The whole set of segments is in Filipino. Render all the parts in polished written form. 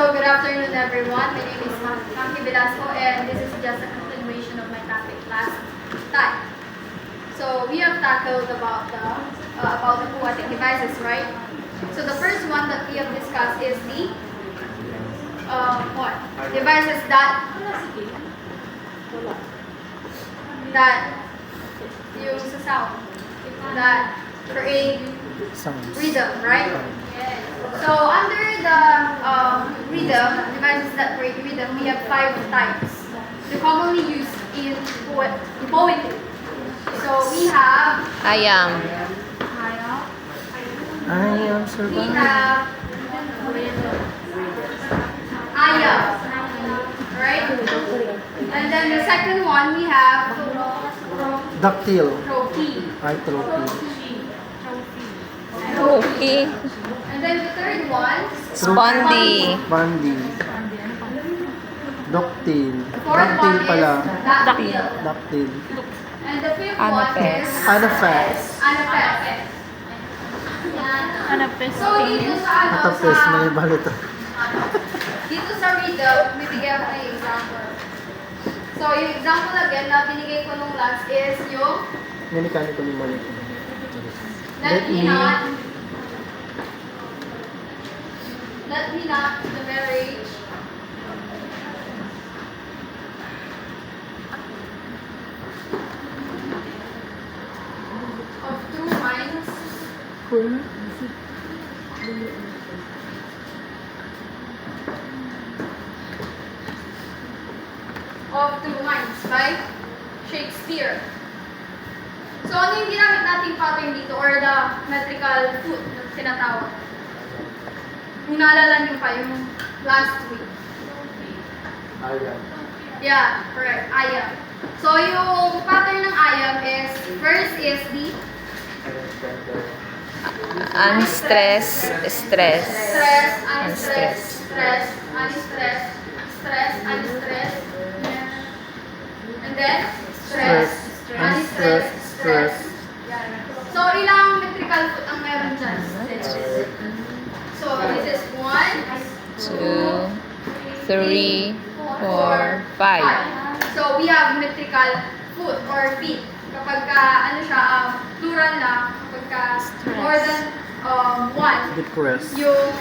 So, good afternoon everyone. My name is Maki Velasco and this is just a continuation of my topic last time. So, we have tackled about the poetic devices, right? So, the first one that we have discussed is the what? Devices that use a sound, that create rhythm, right? So under the rhythm, devices that create rhythm, we have 5 types. They're commonly used in poetry. So we have I am we surviving. have ayam, right? And then the second one we have Dactyl. trophy. Ay, trophy. Okay. And then the third one, Spondy. Bandy. Doctyl. the fourth Dactyl one pala. is dactyl. Dactyl. And the fifth one Anapes. is Anapes. anapes. Anapes. So dito sa Atapes, may balito. dito sa rhythm, bibigyan ko ng example. So yung example again na binigay ko nung last is yung Nanikani ko ni Malik. let me not the marriage of two minds by Shakespeare. So ano yung ginamit nating pattern dito or the metrical foot na tinatawag? Kung naalala niyo pa yung last week. Ayan. Yeah, correct. Ayam. So yung pattern ng ayam is first is the Unstress, stress. stress, unstress, stress, unstress, stress, unstress. And then stress, unstress, stress. So ilang metrical foot ang meron dyan? So this is 1, 2, 3, 4, 5. So we have metrical foot or feet. Kapag ano siya, plural na, kapag more than 1, Depressed. yung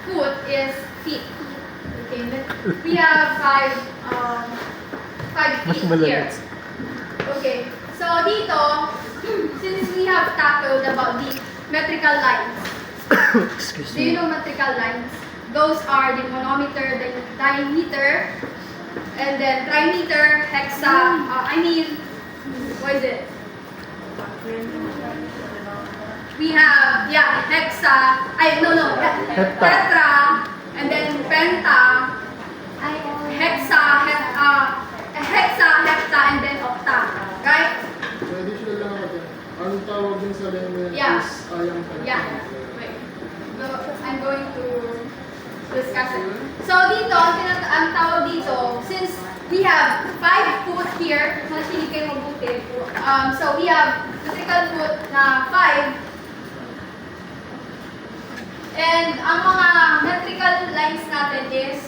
foot is feet. Okay, we have 5 Mas feet here. malalit. Okay, so dito, since we have tackled about the metrical lines, Excuse do you me. know metrical lines? Those are the monometer, the diameter, and then trimeter, hexa, what is it? We have, hexa, tetra, and then penta, hexa, hepta, and then octa, right? So additional lang ako dyan. Ang tawag din sa line Yeah. is ayam pala. Yeah. Wait. I'm going to discuss it. So dito, ang tawag dito, since we have 5 foot here, makinig kayo mabuti. So we have metrical foot na 5. And ang mga metrical lines natin is,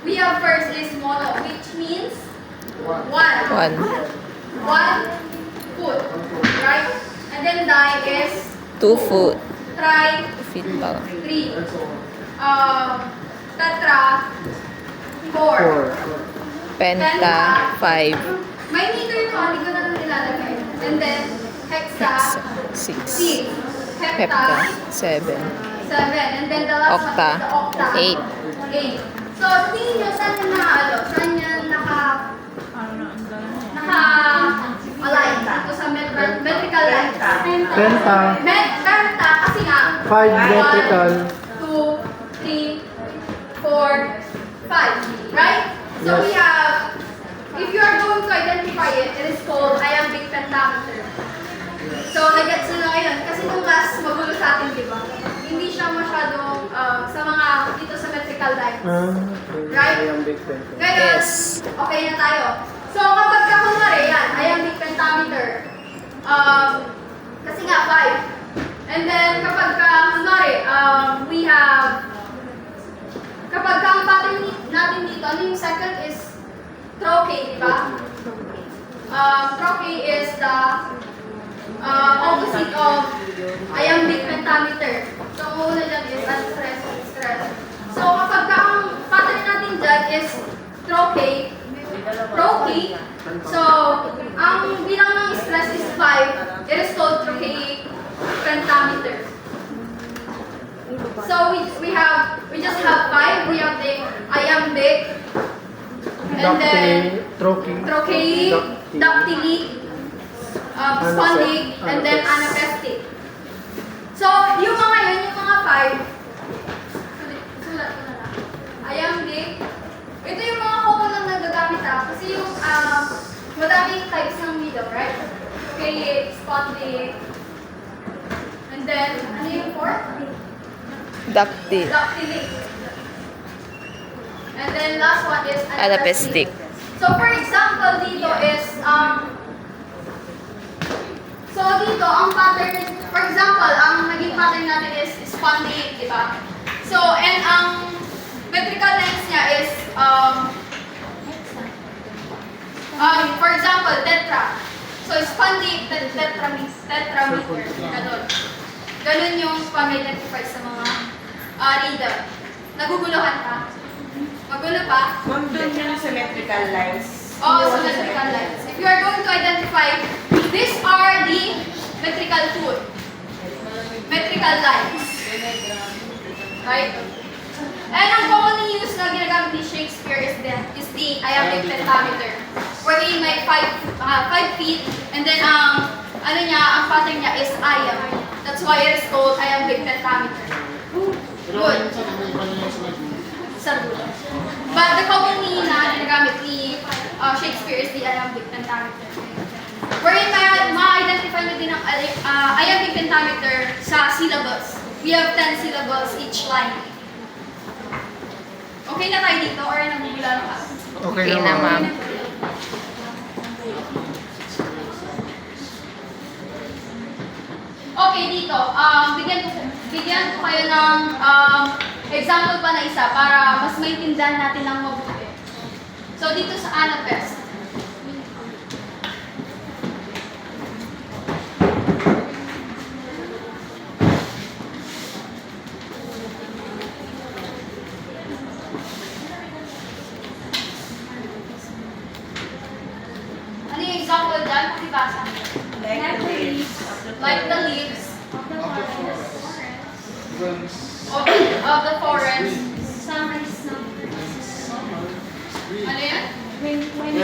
we have first is mono, which means 1. 1, 1 foot, right? And then die is 2 foot. tri, Feet ba? 3. Tetra, 4. 4. Penta, 5. May meter to, hindi ko na lang nilalagay. And then hexa, 6. 6. Hepta, Hepta, 7. 7. And then the last Octa, one is the octa. 8. 8. So, tingin nyo, saan yan saan yan naka-align dito sa metrical lines? Penta. Penta, kasi nga, 5 metrical. 2, 3, 4, 5. Right? So Yes. we have, if you are going to identify it, it is called iambic pentameter. So, nag-gets nyo na ngayon. Kasi nung last, magulo sa atin, di ba? Hindi siya masyadong sa mga dito sa metrical lines. Right? Iambic penta. Ngayon, Yes. okay na tayo. So, kapag kunwari, yan, iambic pentameter. Kasi nga, 5. And then, kapag kunwari, second is trochay, di ba? Trochay is the opposite of iambic pentameter. So, ang una dyan is unstressed, stress. So, kapag ang pattern natin dyan is trochay, so, ang bilang ng stress is 5, it is called trochaic pentameter. So, we just have 5, we have the iambic, and then trochaic, dactylic, spondic, and then anapestic. So, yung mga 5, sulat ko na lang. Iambic, ito yung mga common lang nagagamit kasi yung madaming types ng needle, right? Trochaic, spondic, and then, ano yung fourth? Dactyl. Dactylic. And then last one is Anapestic. So for example, dito is so dito ang pattern, for example, ang naging pattern natin is spondic, di ba? So and ang metrical length niya is for example, tetra. So spondic tetrameter. Ganun yung pag-identify sa mga rhythm. Naguguluhan ka? Magulo pa? Ma'am, doon yung symmetrical lines. Oh, symmetrical lines. If you are going to identify, these are the metrical tool. Metrical lines. Right? And ang commonly used na ginagamit ni Shakespeare is the iambic pentameter. Wherein may 5 feet, and then ang pattern niya is iamb. That's why it is called iambic pentameter. Good. Sa dulo. But the commonly na ginagamit ni Shakespeare is the iambic pentameter. Wherein ma-identify na din ang iambic pentameter sa syllables. We have 10 syllables each line. Okay na tayo dito or nagugula na ka? Okay Okay na, ma'am. Okay, dito. Bigyan ko kayo ng example pa na isa para mas maintindihan natin ng mabuti. So, dito sa Anapest. Ano yung example dyan? Pakibasa. Like the leaves. Like the leaves Of the forest. of the forest. Summer. Ano yan? When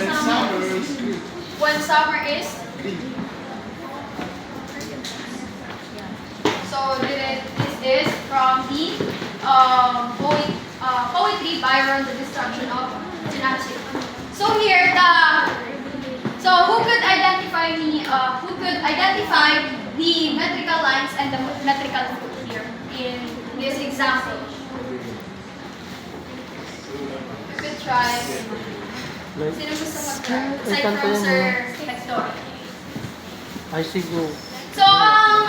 summer is green. When summer is. So this is from the poetry Byron, The Destruction of Tenochtitlan. So here so who could identify the metrical lines and the metrical foot here in this example? You could try. Sino gusto mag-try? Aside from Sir Hector. I see go. So, ang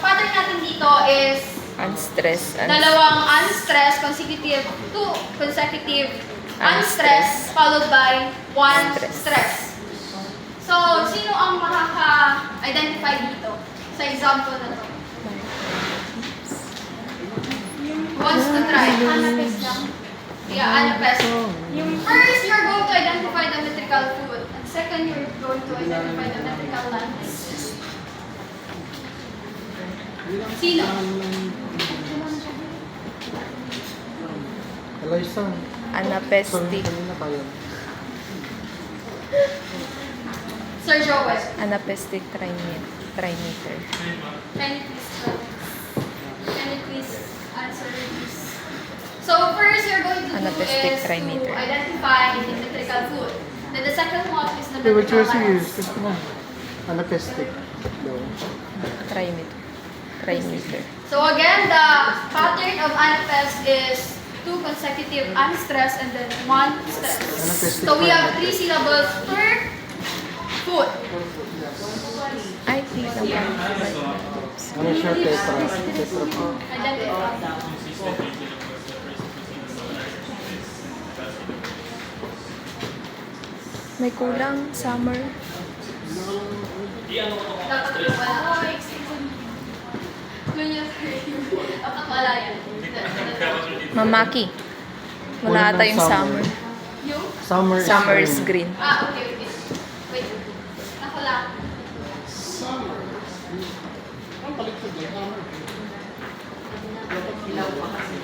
pattern natin dito is Unstressed. dalawang unstressed, consecutive unstressed, followed by one stress. So, sino ang makaka-identify dito sa example na to? Who wants to try? Anapest lang. Yeah, Anapest. First, you're going to identify the metrical foot. And second, you're going to identify the metrical lines. Sino? Eliza. Anapestic. Kanina tayo. Sir Joel. Anapestic trimeter. Can you please answer this? So first you're going to do Anapestic is trimeter. to identify the metrical foot. Then the second one is the Okay, what metrical choice you use? lines. Gusto na. Anapestic. Trimeter. So again, the pattern of Anapest is 2 consecutive unstressed and then 1 stress. Anapestic So we have trimeter. 3 syllables per foot. Ay, please. Ano siya? Tetra po. Identify. May kulang. Summer. Dapat ko wala. Junior 30. Dapat wala yan. Mamaki. Wala ata yung summer. Yung? Summer is green. Okay. Wait. Nakula. Summer. Ang paligtad niya, summer. Dapat Hilaw pa kasi.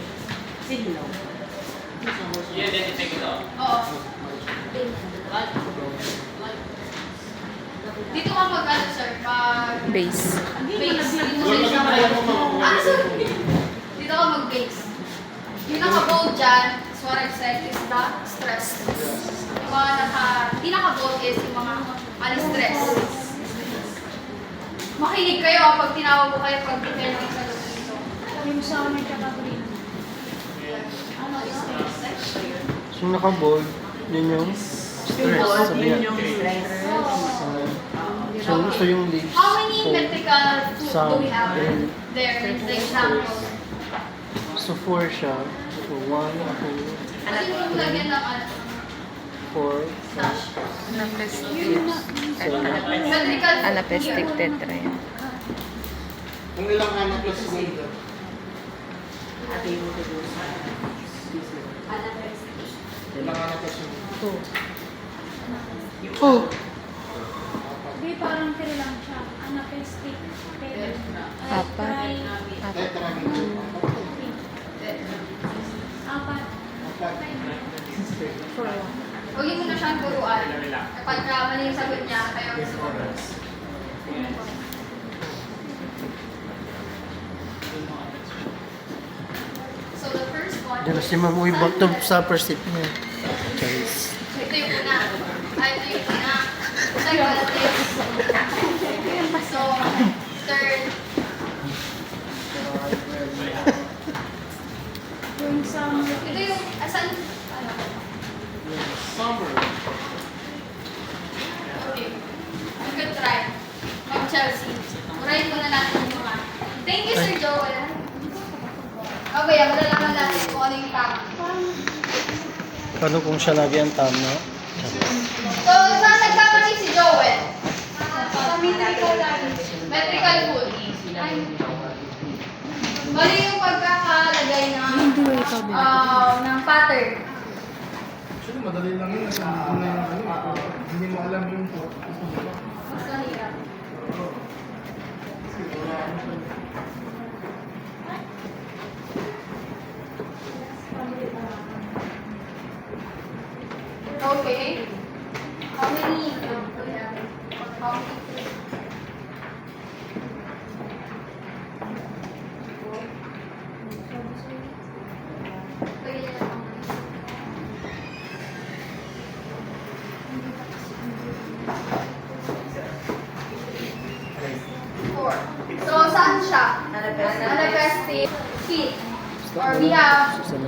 Kasi hilaw. Oo. Dito ka mag-ano, sir? Base. Base. Dito sa isang sorry. Dito ka mag-base. Yung naka-bold dyan, is what I said, is the stress. Yung mga hindi naka-bold is yung mga stress. Makinig kayo pag tinawag ko kayo pag prepare ng isa dito. Yung summer tsaka green. Ano is Yung naka-bold, yun yung stress. Sabi Yun niya. yung stress. So yung leaves. How many so, metrical food do we have Some, there in the example? So 4 siya. So 1, 2, Kasi kung lagyan ng 4, slash. Anapestic. Tetra. Metrical food Anapestic here. tetra yan. Kung ilang anak plus gold. Ate yung tuloy sa Ilang anak plus gold. Oh! Hindi, parang tiri lang siya. Anapestic. Apat. Tetra. Apat. Huwag mo na siyang turuan. Kapag mali yung sagot niya, kayo ang sumunod. So the first one, Diyan na si Ma'am Uy, back to sa first tip niya. Charis. ito yung una. Ito yung una. Second is, so, third, Yung summer. ito yung, asan, ano, Summer. okay. You could try. Mag-Chelsea. Murahin mo na natin yung mga. Thank you, Sir Joel. Okay, malalaman natin kung ano yung tama. Paano kung siya lagi ang tama? So, saan nagkamali si Joel? Sa metrical metrical food. Mali yung pagkakalagay ng pattern. Actually, madali lang yun. Kasi hindi mo alam yung po. Mas mahirap. Okay. How many food do we have? How many food? Lagyan niyo lang. Four. So, saan siya? Manifesting heat. Or we have